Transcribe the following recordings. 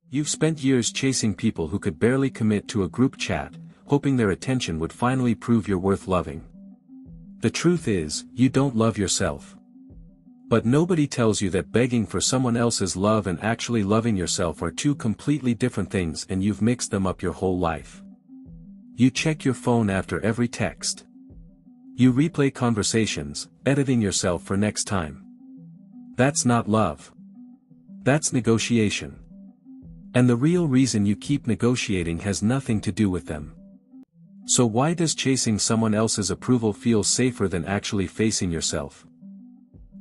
You've spent years chasing people who could barely commit to a group chat, hoping their attention would finally prove you're worth loving. The truth is, you don't love yourself. But nobody tells you that begging for someone else's love and actually loving yourself are two completely different things, and you've mixed them up your whole life. You check your phone after every text. You replay conversations, editing yourself for next time. That's not love. That's negotiation. And the real reason you keep negotiating has nothing to do with them. So why does chasing someone else's approval feel safer than actually facing yourself?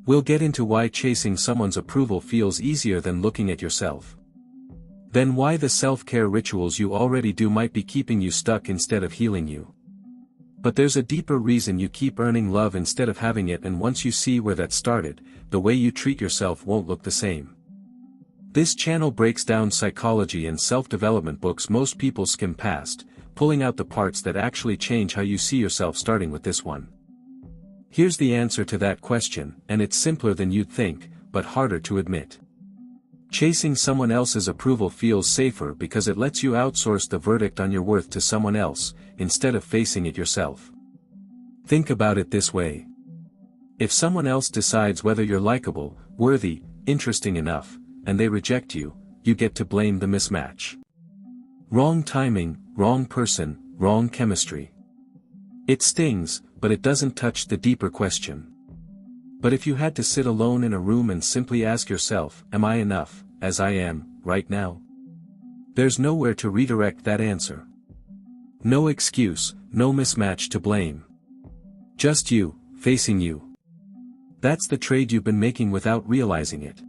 We'll get into why chasing someone's approval feels easier than looking at yourself. Then why the self-care rituals you already do might be keeping you stuck instead of healing you. But there's a deeper reason you keep earning love instead of having it, and once you see where that started, the way you treat yourself won't look the same. This channel breaks down psychology and self-development books most people skim past, pulling out the parts that actually change how you see yourself, starting with this one. Here's the answer to that question, and it's simpler than you'd think, but harder to admit. Chasing someone else's approval feels safer because it lets you outsource the verdict on your worth to someone else, instead of facing it yourself. Think about it this way. If someone else decides whether you're likable, worthy, interesting enough, and they reject you, you get to blame the mismatch. Wrong timing, wrong person, wrong chemistry. It stings, but it doesn't touch the deeper question. But if you had to sit alone in a room and simply ask yourself, am I enough, as I am, right now? There's nowhere to redirect that answer. No excuse, no mismatch to blame. Just you, facing you. That's the trade you've been making without realizing it.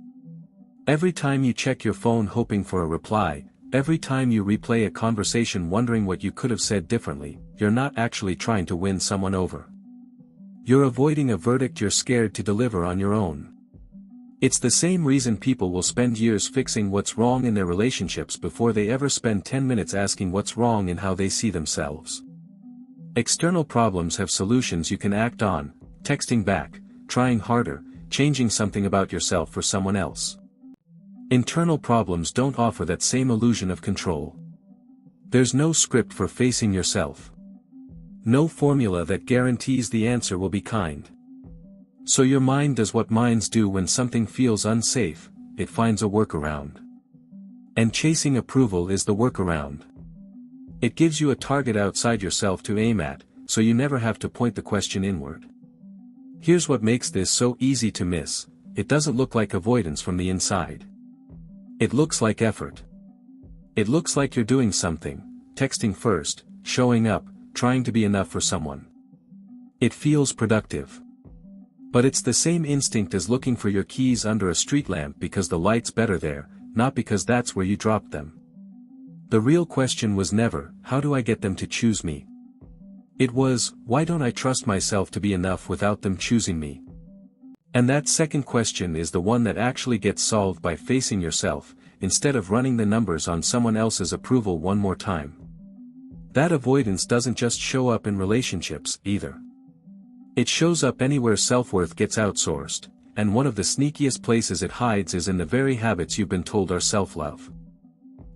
Every time you check your phone hoping for a reply, every time you replay a conversation wondering what you could have said differently, you're not actually trying to win someone over. You're avoiding a verdict you're scared to deliver on your own. It's the same reason people will spend years fixing what's wrong in their relationships before they ever spend 10 minutes asking what's wrong in how they see themselves. External problems have solutions you can act on: texting back, trying harder, changing something about yourself for someone else. Internal problems don't offer that same illusion of control. There's no script for facing yourself. No formula that guarantees the answer will be kind. So your mind does what minds do when something feels unsafe: it finds a workaround. And chasing approval is the workaround. It gives you a target outside yourself to aim at, so you never have to point the question inward. Here's what makes this so easy to miss: it doesn't look like avoidance from the inside. It looks like effort. It looks like you're doing something: texting first, showing up, trying to be enough for someone. It feels productive. But it's the same instinct as looking for your keys under a street lamp because the light's better there, not because that's where you dropped them. The real question was never, how do I get them to choose me? It was, why don't I trust myself to be enough without them choosing me? And that second question is the one that actually gets solved by facing yourself, instead of running the numbers on someone else's approval one more time. That avoidance doesn't just show up in relationships, either. It shows up anywhere self-worth gets outsourced, and one of the sneakiest places it hides is in the very habits you've been told are self-love.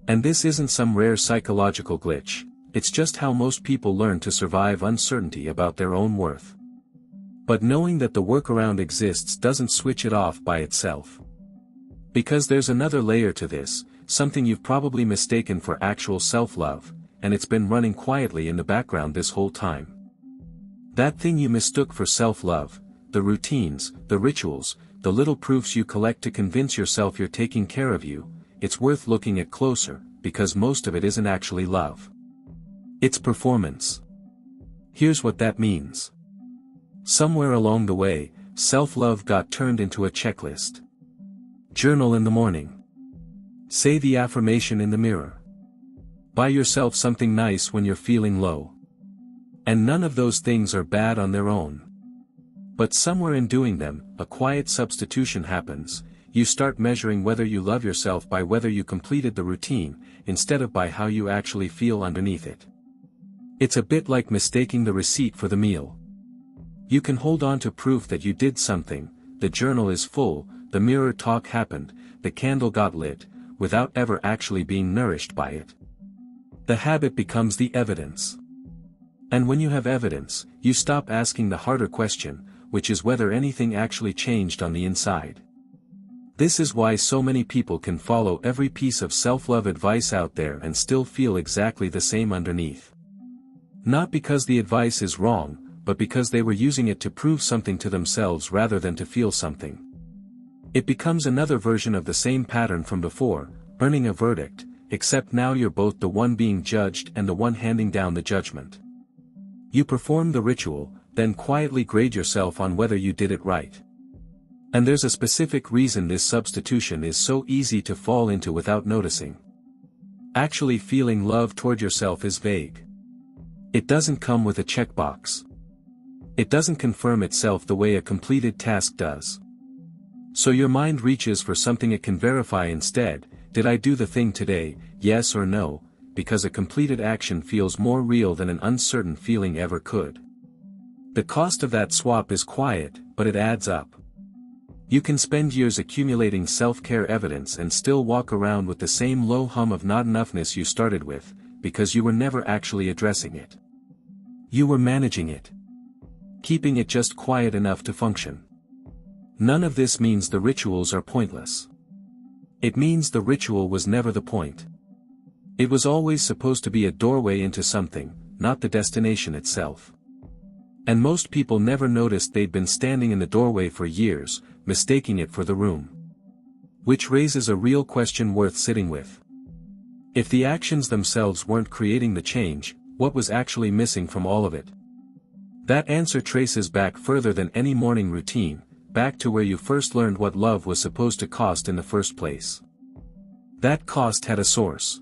And this isn't some rare psychological glitch, it's just how most people learn to survive uncertainty about their own worth. But knowing that the workaround exists doesn't switch it off by itself. Because there's another layer to this, something you've probably mistaken for actual self-love, and it's been running quietly in the background this whole time. That thing you mistook for self-love, the routines, the rituals, the little proofs you collect to convince yourself you're taking care of you, it's worth looking at closer, because most of it isn't actually love. It's performance. Here's what that means. Somewhere along the way, self-love got turned into a checklist. Journal in the morning. Say the affirmation in the mirror. Buy yourself something nice when you're feeling low. And none of those things are bad on their own. But somewhere in doing them, a quiet substitution happens. You start measuring whether you love yourself by whether you completed the routine, instead of by how you actually feel underneath it. It's a bit like mistaking the receipt for the meal. You can hold on to proof that you did something: the journal is full, the mirror talk happened, the candle got lit, without ever actually being nourished by it. The habit becomes the evidence. And when you have evidence, you stop asking the harder question, which is whether anything actually changed on the inside. This is why so many people can follow every piece of self-love advice out there and still feel exactly the same underneath. Not because the advice is wrong, but because they were using it to prove something to themselves rather than to feel something. It becomes another version of the same pattern from before, earning a verdict, except now you're both the one being judged and the one handing down the judgment. You perform the ritual, then quietly grade yourself on whether you did it right. And there's a specific reason this substitution is so easy to fall into without noticing. Actually feeling love toward yourself is vague. It doesn't come with a checkbox. It doesn't confirm itself the way a completed task does. So your mind reaches for something it can verify instead. Did I do the thing today, yes or no, because a completed action feels more real than an uncertain feeling ever could. The cost of that swap is quiet, but it adds up. You can spend years accumulating self-care evidence and still walk around with the same low hum of not enoughness you started with, because you were never actually addressing it. You were managing it. Keeping it just quiet enough to function. None of this means the rituals are pointless. It means the ritual was never the point. It was always supposed to be a doorway into something, not the destination itself. And most people never noticed they'd been standing in the doorway for years, mistaking it for the room. Which raises a real question worth sitting with. If the actions themselves weren't creating the change, what was actually missing from all of it? That answer traces back further than any morning routine, back to where you first learned what love was supposed to cost in the first place. That cost had a source.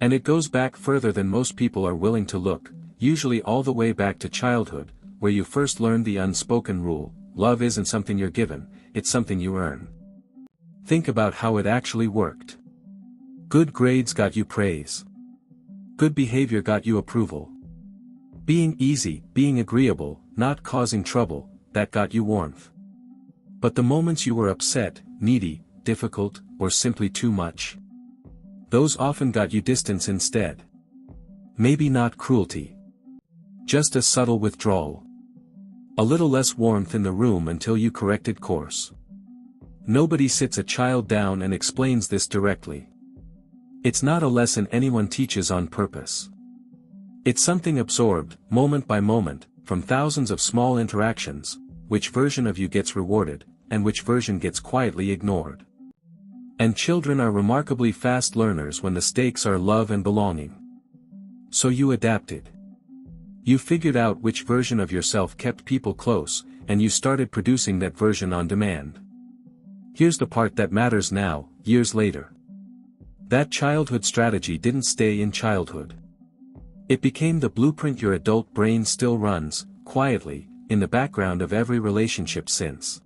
And it goes back further than most people are willing to look, usually all the way back to childhood, where you first learned the unspoken rule: love isn't something you're given, it's something you earn. Think about how it actually worked. Good grades got you praise. Good behavior got you approval. Being easy, being agreeable, not causing trouble, that got you warmth. But the moments you were upset, needy, difficult, or simply too much, those often got you distance instead. Maybe not cruelty. Just a subtle withdrawal. A little less warmth in the room until you corrected course. Nobody sits a child down and explains this directly. It's not a lesson anyone teaches on purpose. It's something absorbed, moment by moment, from thousands of small interactions: which version of you gets rewarded, and which version gets quietly ignored. And children are remarkably fast learners when the stakes are love and belonging. So you adapted. You figured out which version of yourself kept people close, and you started producing that version on demand. Here's the part that matters now, years later. That childhood strategy didn't stay in childhood. It became the blueprint your adult brain still runs, quietly, in the background of every relationship since.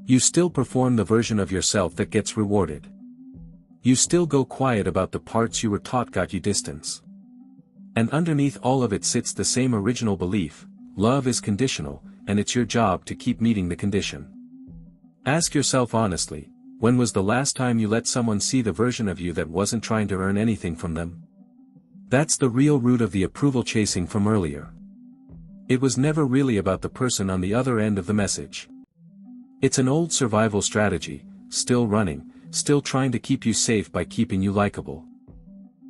You still perform the version of yourself that gets rewarded. You still go quiet about the parts you were taught got you distance. And underneath all of it sits the same original belief: love is conditional, and it's your job to keep meeting the condition. Ask yourself honestly, when was the last time you let someone see the version of you that wasn't trying to earn anything from them? That's the real root of the approval chasing from earlier. It was never really about the person on the other end of the message. It's an old survival strategy, still running, still trying to keep you safe by keeping you likable.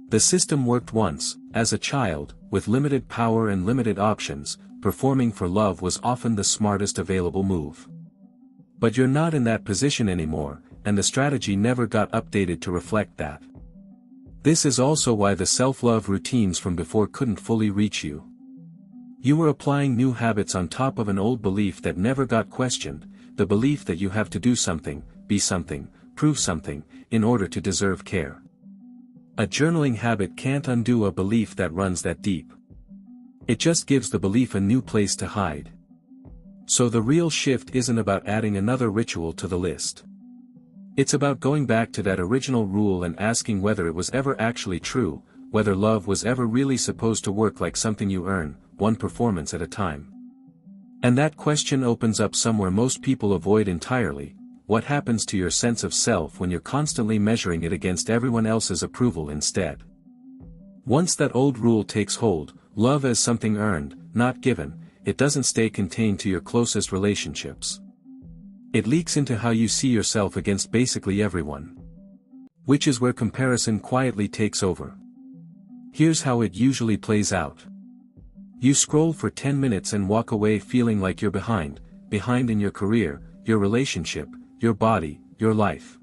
The system worked once, as a child, with limited power and limited options. Performing for love was often the smartest available move. But you're not in that position anymore, and the strategy never got updated to reflect that. This is also why the self-love routines from before couldn't fully reach you. You were applying new habits on top of an old belief that never got questioned, the belief that you have to do something, be something, prove something, in order to deserve care. A journaling habit can't undo a belief that runs that deep. It just gives the belief a new place to hide. So the real shift isn't about adding another ritual to the list. It's about going back to that original rule and asking whether it was ever actually true, whether love was ever really supposed to work like something you earn, one performance at a time. And that question opens up somewhere most people avoid entirely: what happens to your sense of self when you're constantly measuring it against everyone else's approval instead. Once that old rule takes hold, love as something earned, not given, it doesn't stay contained to your closest relationships. It leaks into how you see yourself against basically everyone. Which is where comparison quietly takes over. Here's how it usually plays out. You scroll for 10 minutes and walk away feeling like you're behind in your career, your relationship, your body, your life.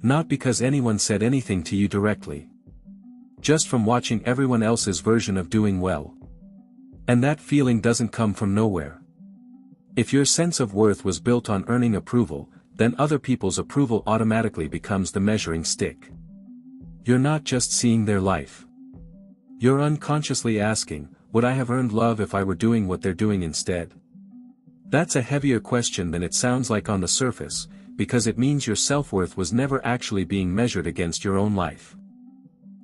Not because anyone said anything to you directly. Just from watching everyone else's version of doing well. And that feeling doesn't come from nowhere. If your sense of worth was built on earning approval, then other people's approval automatically becomes the measuring stick. You're not just seeing their life. You're unconsciously asking, would I have earned love if I were doing what they're doing instead? That's a heavier question than it sounds like on the surface, because it means your self-worth was never actually being measured against your own life.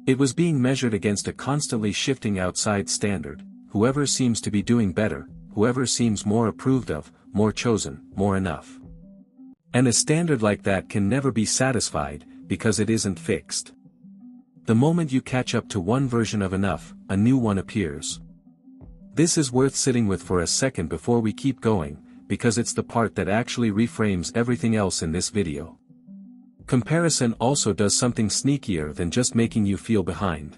It was being measured against a constantly shifting outside standard, whoever seems to be doing better, whoever seems more approved of, more chosen, more enough. And a standard like that can never be satisfied, because it isn't fixed. The moment you catch up to one version of enough, a new one appears. This is worth sitting with for a second before we keep going, because it's the part that actually reframes everything else in this video. Comparison also does something sneakier than just making you feel behind.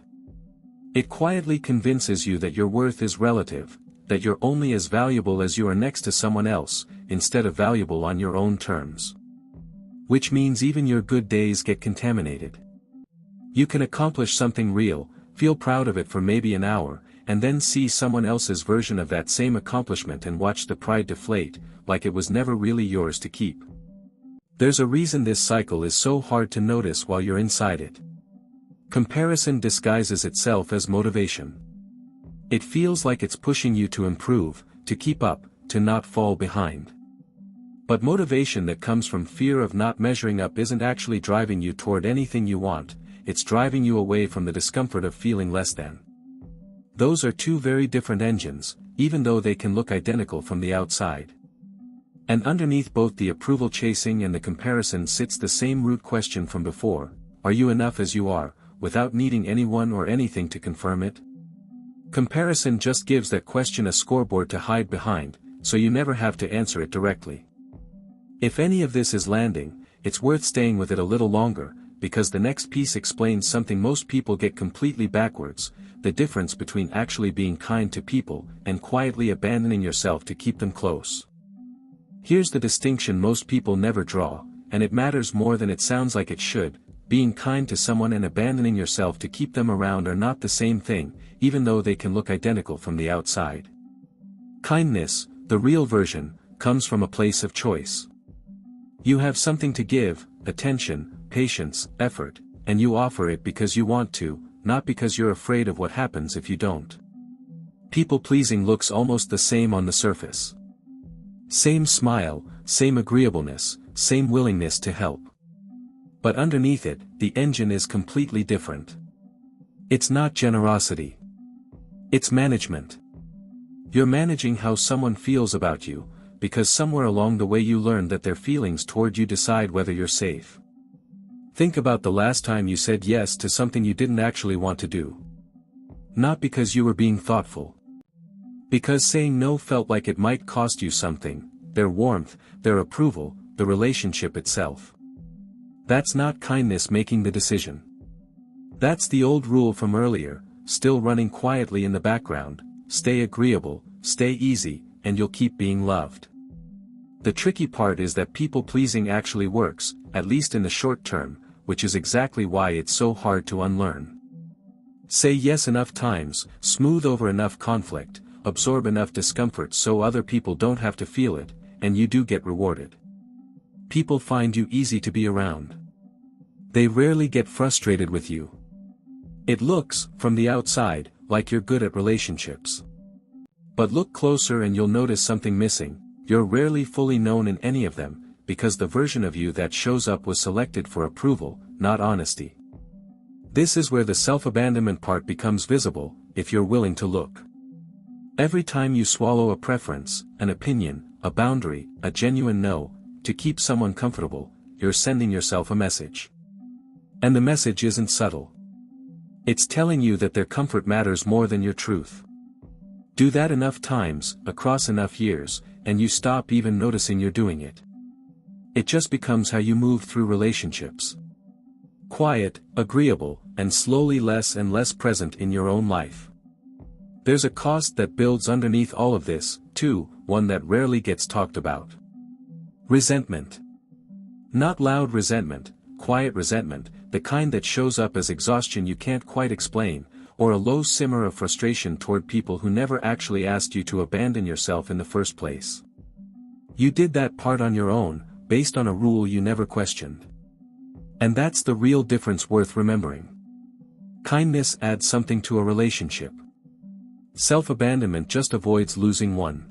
It quietly convinces you that your worth is relative, that you're only as valuable as you are next to someone else, instead of valuable on your own terms. Which means even your good days get contaminated. You can accomplish something real, feel proud of it for maybe an hour, and then see someone else's version of that same accomplishment and watch the pride deflate, like it was never really yours to keep. There's a reason this cycle is so hard to notice while you're inside it. Comparison disguises itself as motivation. It feels like it's pushing you to improve, to keep up, to not fall behind. But motivation that comes from fear of not measuring up isn't actually driving you toward anything you want, it's driving you away from the discomfort of feeling less than. Those are two very different engines, even though they can look identical from the outside. And underneath both the approval chasing and the comparison sits the same root question from before: are you enough as you are, without needing anyone or anything to confirm it? Comparison just gives that question a scoreboard to hide behind, so you never have to answer it directly. If any of this is landing, it's worth staying with it a little longer, because the next piece explains something most people get completely backwards: the difference between actually being kind to people and quietly abandoning yourself to keep them close. Here's the distinction most people never draw, and it matters more than it sounds like it should. Being kind to someone and abandoning yourself to keep them around are not the same thing, even though they can look identical from the outside. Kindness, the real version, comes from a place of choice. You have something to give: attention, patience, effort, and you offer it because you want to, not because you're afraid of what happens if you don't. People-pleasing looks almost the same on the surface. Same smile, same agreeableness, same willingness to help. But underneath it, the engine is completely different. It's not generosity. It's management. You're managing how someone feels about you, because somewhere along the way you learned that their feelings toward you decide whether you're safe. Think about the last time you said yes to something you didn't actually want to do. Not because you were being thoughtful. Because saying no felt like it might cost you something: their warmth, their approval, the relationship itself. That's not kindness making the decision. That's the old rule from earlier, still running quietly in the background: stay agreeable, stay easy, and you'll keep being loved. The tricky part is that people-pleasing actually works, at least in the short term, which is exactly why it's so hard to unlearn. Say yes enough times, smooth over enough conflict, absorb enough discomfort so other people don't have to feel it, and you do get rewarded. People find you easy to be around. They rarely get frustrated with you. It looks, from the outside, like you're good at relationships. But look closer and you'll notice something missing: you're rarely fully known in any of them, because the version of you that shows up was selected for approval, not honesty. This is where the self-abandonment part becomes visible, if you're willing to look. Every time you swallow a preference, an opinion, a boundary, a genuine no, to keep someone comfortable, you're sending yourself a message. And the message isn't subtle. It's telling you that their comfort matters more than your truth. Do that enough times, across enough years, and you stop even noticing you're doing it. It just becomes how you move through relationships. Quiet, agreeable, and slowly less and less present in your own life. There's a cost that builds underneath all of this, too, one that rarely gets talked about. Resentment. Not loud resentment, quiet resentment, the kind that shows up as exhaustion you can't quite explain, or a low simmer of frustration toward people who never actually asked you to abandon yourself in the first place. You did that part on your own, based on a rule you never questioned. And that's the real difference worth remembering. Kindness adds something to a relationship. Self-abandonment just avoids losing one.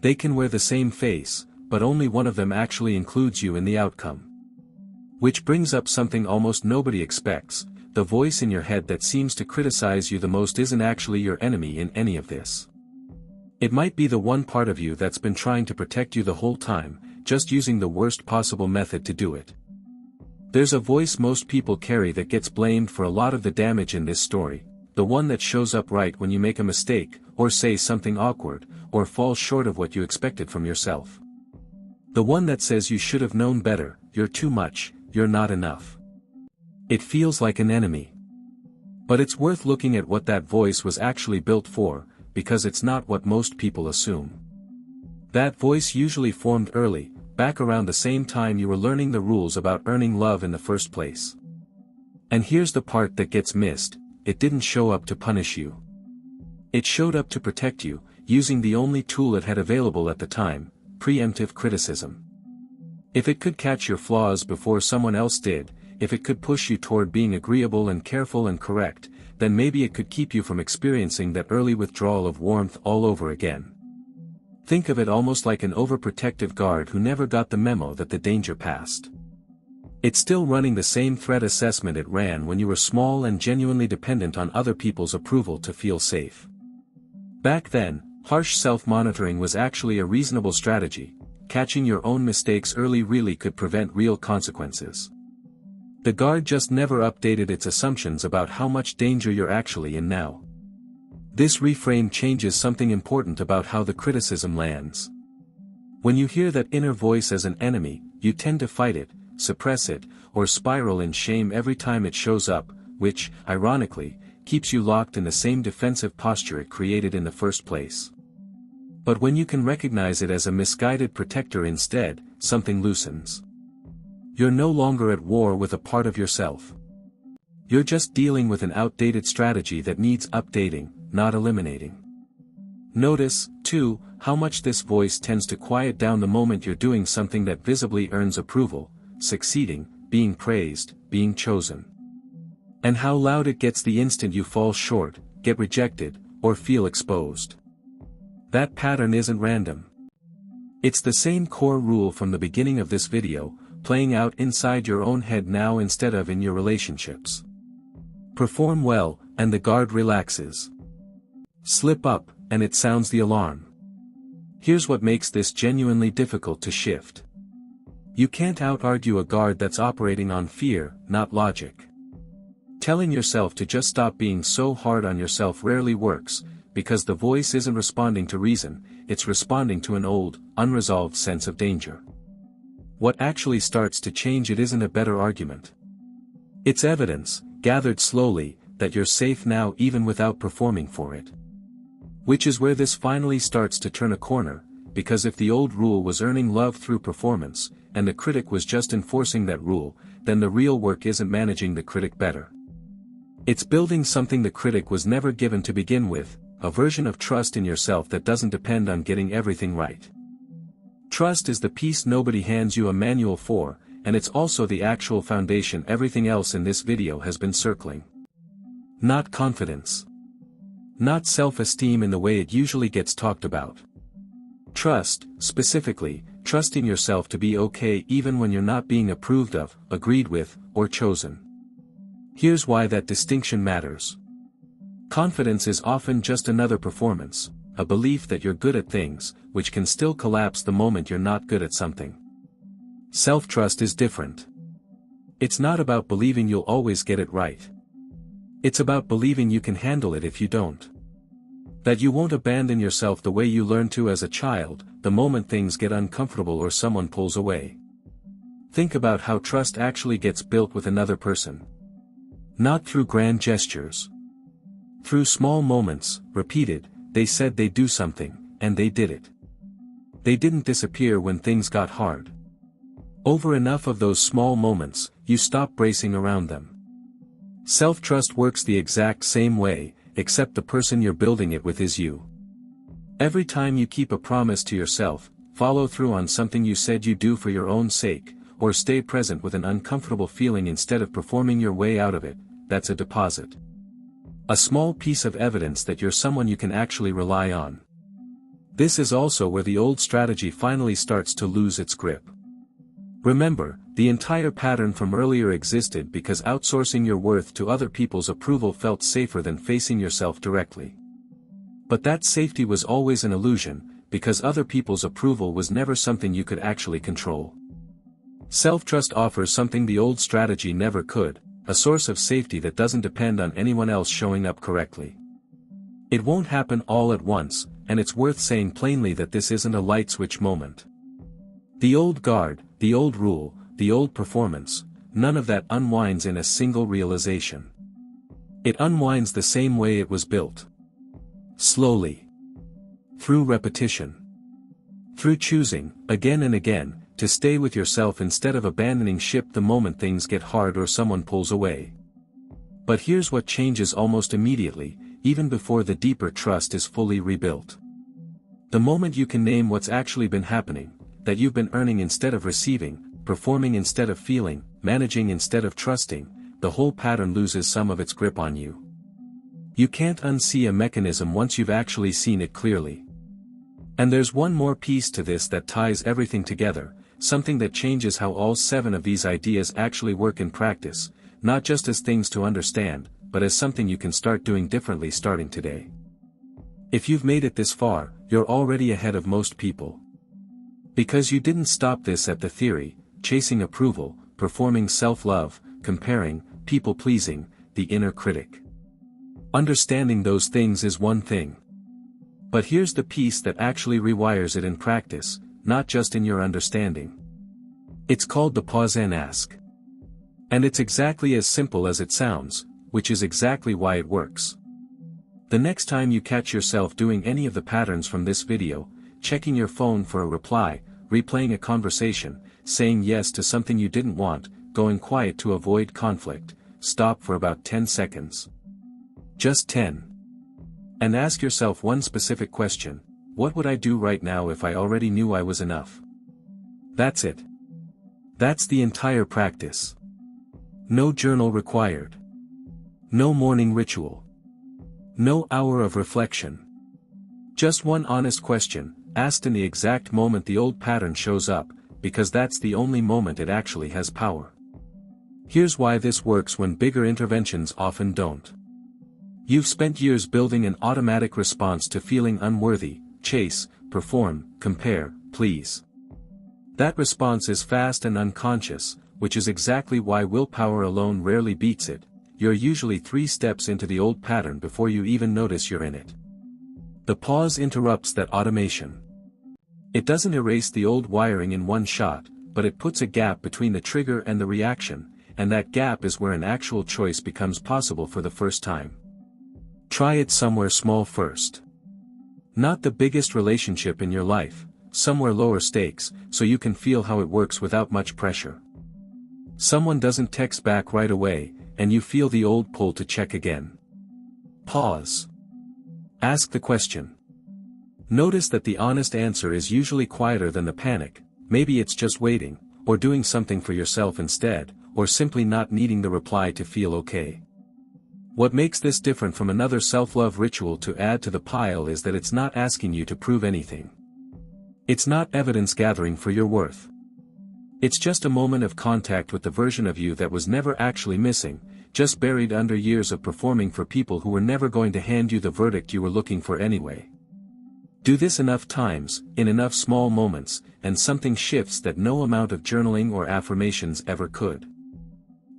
They can wear the same face, but only one of them actually includes you in the outcome. Which brings up something almost nobody expects: the voice in your head that seems to criticize you the most isn't actually your enemy in any of this. It might be the one part of you that's been trying to protect you the whole time, just using the worst possible method to do it. There's a voice most people carry that gets blamed for a lot of the damage in this story, the one that shows up right when you make a mistake, or say something awkward, or fall short of what you expected from yourself. The one that says you should have known better, you're too much, you're not enough. It feels like an enemy. But it's worth looking at what that voice was actually built for, because it's not what most people assume. That voice usually formed early, back around the same time you were learning the rules about earning love in the first place. And here's the part that gets missed: it didn't show up to punish you. It showed up to protect you, using the only tool it had available at the time: preemptive criticism. If it could catch your flaws before someone else did, if it could push you toward being agreeable and careful and correct, then maybe it could keep you from experiencing that early withdrawal of warmth all over again. Think of it almost like an overprotective guard who never got the memo that the danger passed. It's still running the same threat assessment it ran when you were small and genuinely dependent on other people's approval to feel safe. Back then, harsh self-monitoring was actually a reasonable strategy. Catching your own mistakes early really could prevent real consequences. The guard just never updated its assumptions about how much danger you're actually in now. This reframe changes something important about how the criticism lands. When you hear that inner voice as an enemy, you tend to fight it, suppress it, or spiral in shame every time it shows up, which, ironically, keeps you locked in the same defensive posture it created in the first place. But when you can recognize it as a misguided protector instead, something loosens. You're no longer at war with a part of yourself. You're just dealing with an outdated strategy that needs updating, not eliminating. Notice, too, how much this voice tends to quiet down the moment you're doing something that visibly earns approval: succeeding, being praised, being chosen. And how loud it gets the instant you fall short, get rejected, or feel exposed. That pattern isn't random. It's the same core rule from the beginning of this video, playing out inside your own head now instead of in your relationships. Perform well, and the guard relaxes. Slip up, and it sounds the alarm. Here's what makes this genuinely difficult to shift. You can't out-argue a guard that's operating on fear, not logic. Telling yourself to just stop being so hard on yourself rarely works, because the voice isn't responding to reason, it's responding to an old, unresolved sense of danger. What actually starts to change it isn't a better argument. It's evidence, gathered slowly, that you're safe now even without performing for it. Which is where this finally starts to turn a corner, because if the old rule was earning love through performance, and the critic was just enforcing that rule, then the real work isn't managing the critic better. It's building something the critic was never given to begin with, a version of trust in yourself that doesn't depend on getting everything right. Trust is the piece nobody hands you a manual for, and it's also the actual foundation everything else in this video has been circling. Not confidence. Not self-esteem in the way it usually gets talked about. Trust, specifically, trusting yourself to be okay even when you're not being approved of, agreed with, or chosen. Here's why that distinction matters. Confidence is often just another performance, a belief that you're good at things, which can still collapse the moment you're not good at something. Self-trust is different. It's not about believing you'll always get it right. It's about believing you can handle it if you don't. That you won't abandon yourself the way you learned to as a child, the moment things get uncomfortable or someone pulls away. Think about how trust actually gets built with another person. Not through grand gestures. Through small moments, repeated, they said they'd do something, and they did it. They didn't disappear when things got hard. Over enough of those small moments, you stop bracing around them. Self-trust works the exact same way, except the person you're building it with is you. Every time you keep a promise to yourself, follow through on something you said you'd do for your own sake, or stay present with an uncomfortable feeling instead of performing your way out of it, that's a deposit. A small piece of evidence that you're someone you can actually rely on. This is also where the old strategy finally starts to lose its grip. Remember, the entire pattern from earlier existed because outsourcing your worth to other people's approval felt safer than facing yourself directly. But that safety was always an illusion, because other people's approval was never something you could actually control. Self-trust offers something the old strategy never could, a source of safety that doesn't depend on anyone else showing up correctly. It won't happen all at once, and it's worth saying plainly that this isn't a light switch moment. The old guard, the old rule, the old performance, none of that unwinds in a single realization. It unwinds the same way it was built. Slowly. Through repetition. Through choosing, again and again, to stay with yourself instead of abandoning ship the moment things get hard or someone pulls away. But here's what changes almost immediately, even before the deeper trust is fully rebuilt. The moment you can name what's actually been happening, that you've been earning instead of receiving, performing instead of feeling, managing instead of trusting, the whole pattern loses some of its grip on you. You can't unsee a mechanism once you've actually seen it clearly. And there's one more piece to this that ties everything together, something that changes how all 7 of these ideas actually work in practice, not just as things to understand, but as something you can start doing differently starting today. If you've made it this far, you're already ahead of most people. Because you didn't stop this at the theory, chasing approval, performing self-love, comparing, people-pleasing, the inner critic. Understanding those things is one thing. But here's the piece that actually rewires it in practice, not just in your understanding. It's called the pause and ask. And it's exactly as simple as it sounds, which is exactly why it works. The next time you catch yourself doing any of the patterns from this video, checking your phone for a reply, replaying a conversation, saying yes to something you didn't want, going quiet to avoid conflict, stop for about 10 seconds. Just 10. And ask yourself one specific question: what would I do right now if I already knew I was enough? That's it. That's the entire practice. No journal required. No morning ritual. No hour of reflection. Just one honest question, asked in the exact moment the old pattern shows up, because that's the only moment it actually has power. Here's why this works when bigger interventions often don't. You've spent years building an automatic response to feeling unworthy: chase, perform, compare, please. That response is fast and unconscious, which is exactly why willpower alone rarely beats it. You're usually 3 steps into the old pattern before you even notice you're in it. The pause interrupts that automation. It doesn't erase the old wiring in one shot, but it puts a gap between the trigger and the reaction, and that gap is where an actual choice becomes possible for the first time. Try it somewhere small first. Not the biggest relationship in your life, somewhere lower stakes, so you can feel how it works without much pressure. Someone doesn't text back right away, and you feel the old pull to check again. Pause. Ask the question. Notice that the honest answer is usually quieter than the panic. Maybe it's just waiting, or doing something for yourself instead, or simply not needing the reply to feel okay. What makes this different from another self-love ritual to add to the pile is that it's not asking you to prove anything. It's not evidence gathering for your worth. It's just a moment of contact with the version of you that was never actually missing, just buried under years of performing for people who were never going to hand you the verdict you were looking for anyway. Do this enough times, in enough small moments, and something shifts that no amount of journaling or affirmations ever could.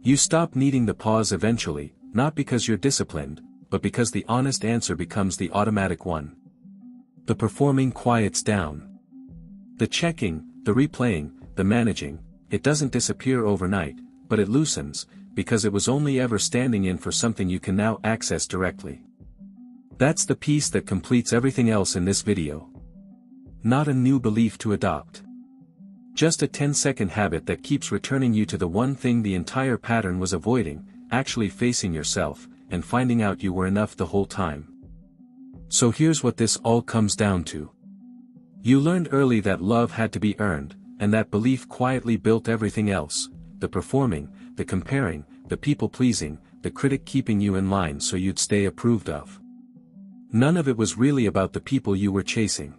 You stop needing the pause eventually, not because you're disciplined, but because the honest answer becomes the automatic one. The performing quiets down. The checking, the replaying, the managing, it doesn't disappear overnight, but it loosens, because it was only ever standing in for something you can now access directly. That's the piece that completes everything else in this video. Not a new belief to adopt. Just a 10-second habit that keeps returning you to the one thing the entire pattern was avoiding, actually facing yourself, and finding out you were enough the whole time. So here's what this all comes down to. You learned early that love had to be earned, and that belief quietly built everything else, the performing, the comparing, the people-pleasing, the critic keeping you in line so you'd stay approved of. None of it was really about the people you were chasing.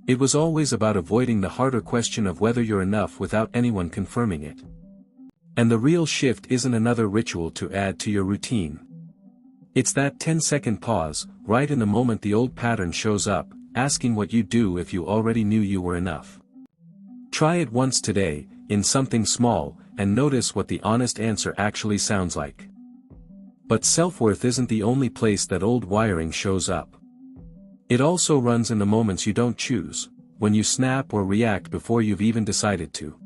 It was always about avoiding the harder question of whether you're enough without anyone confirming it. And the real shift isn't another ritual to add to your routine. It's that 10-second pause, right in the moment the old pattern shows up, asking what you'd do if you already knew you were enough. Try it once today, in something small, and notice what the honest answer actually sounds like. But self-worth isn't the only place that old wiring shows up. It also runs in the moments you don't choose, when you snap or react before you've even decided to.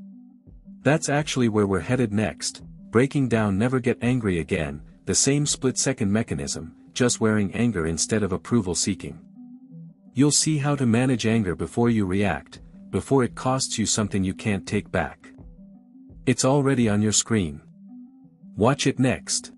That's actually where we're headed next, breaking down Never Get Angry Again, the same split-second mechanism, just wearing anger instead of approval-seeking. You'll see how to manage anger before you react, before it costs you something you can't take back. It's already on your screen. Watch it next.